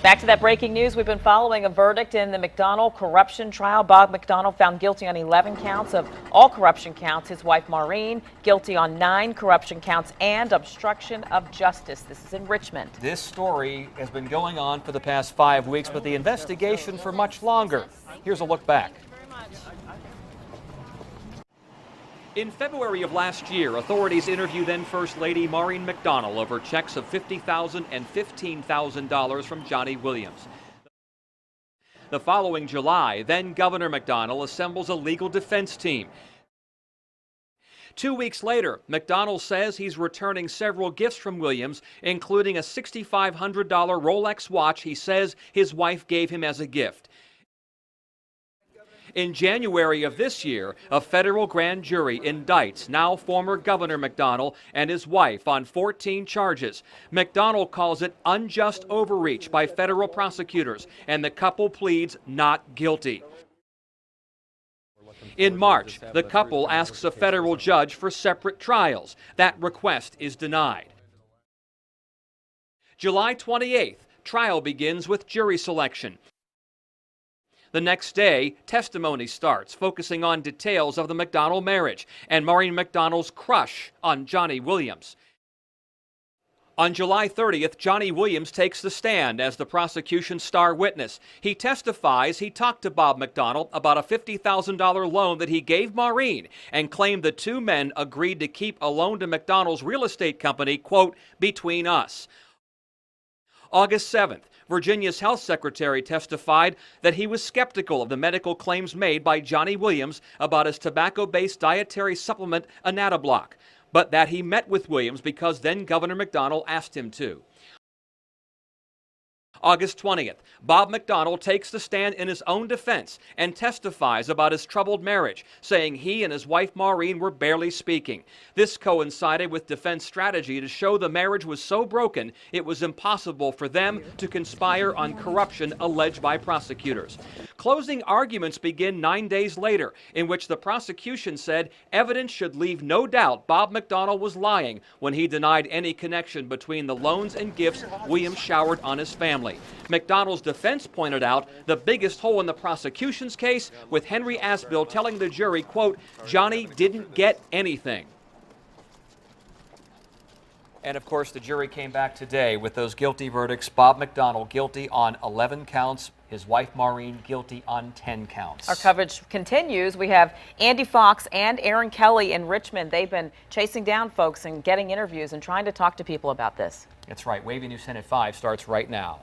Back to that breaking news. We've been following a verdict in the McDonnell corruption trial. Bob McDonnell found guilty on 11 counts of all corruption counts. His wife Maureen guilty on 9 corruption counts and obstruction of justice. This is in Richmond. This story has been going on for the past 5 weeks, but the investigation for much longer. Here's a look back. In February of last year, authorities interviewed then First Lady Maureen McDonnell over checks of $50,000 and $15,000 from Johnny Williams. The following July, then Governor McDonnell assembles a legal defense team. 2 weeks later, McDonnell says he's returning several gifts from Williams, including a $6,500 Rolex watch he says his wife gave him as a gift. In January of this year, a federal grand jury indicts now former Governor McDonnell and his wife on 14 charges. McDonnell calls it unjust overreach by federal prosecutors, and the couple pleads not guilty. In March, the couple asks a federal judge for separate trials. That request is denied. July 28th, trial begins with jury selection. The next day, testimony starts, focusing on details of the McDonnell marriage and Maureen McDonnell's crush on Johnny Williams. On July 30th, Johnny Williams takes the stand as the prosecution's star witness. He testifies he talked to Bob McDonnell about a $50,000 loan that he gave Maureen and claimed the two men agreed to keep a loan to McDonnell's real estate company, quote, between us. August 7th, Virginia's health secretary testified that he was skeptical of the medical claims made by Johnny Williams about his tobacco-based dietary supplement Anatablock, but that he met with Williams because then Governor McDonnell asked him to. August 20th, Bob McDonnell takes the stand in his own defense and testifies about his troubled marriage, saying he and his wife Maureen were barely speaking. This coincided with defense strategy to show the marriage was so broken it was impossible for them to conspire on corruption alleged by prosecutors. Closing arguments begin 9 days later, in which the prosecution said evidence should leave no doubt Bob McDonnell was lying when he denied any connection between the loans and gifts Williams showered on his family. McDonnell's defense pointed out the biggest hole in the prosecution's case, with Henry Asbill telling the jury, quote, Johnny didn't get anything. And of course, the jury came back today with those guilty verdicts. Bob McDonnell guilty on 11 counts, his wife Maureen guilty on 10 counts. Our coverage continues. We have Andy Fox and Aaron Kelly in Richmond. They've been chasing down folks and getting interviews and trying to talk to people about this. That's right. Wavy News 10 at 5 starts right now.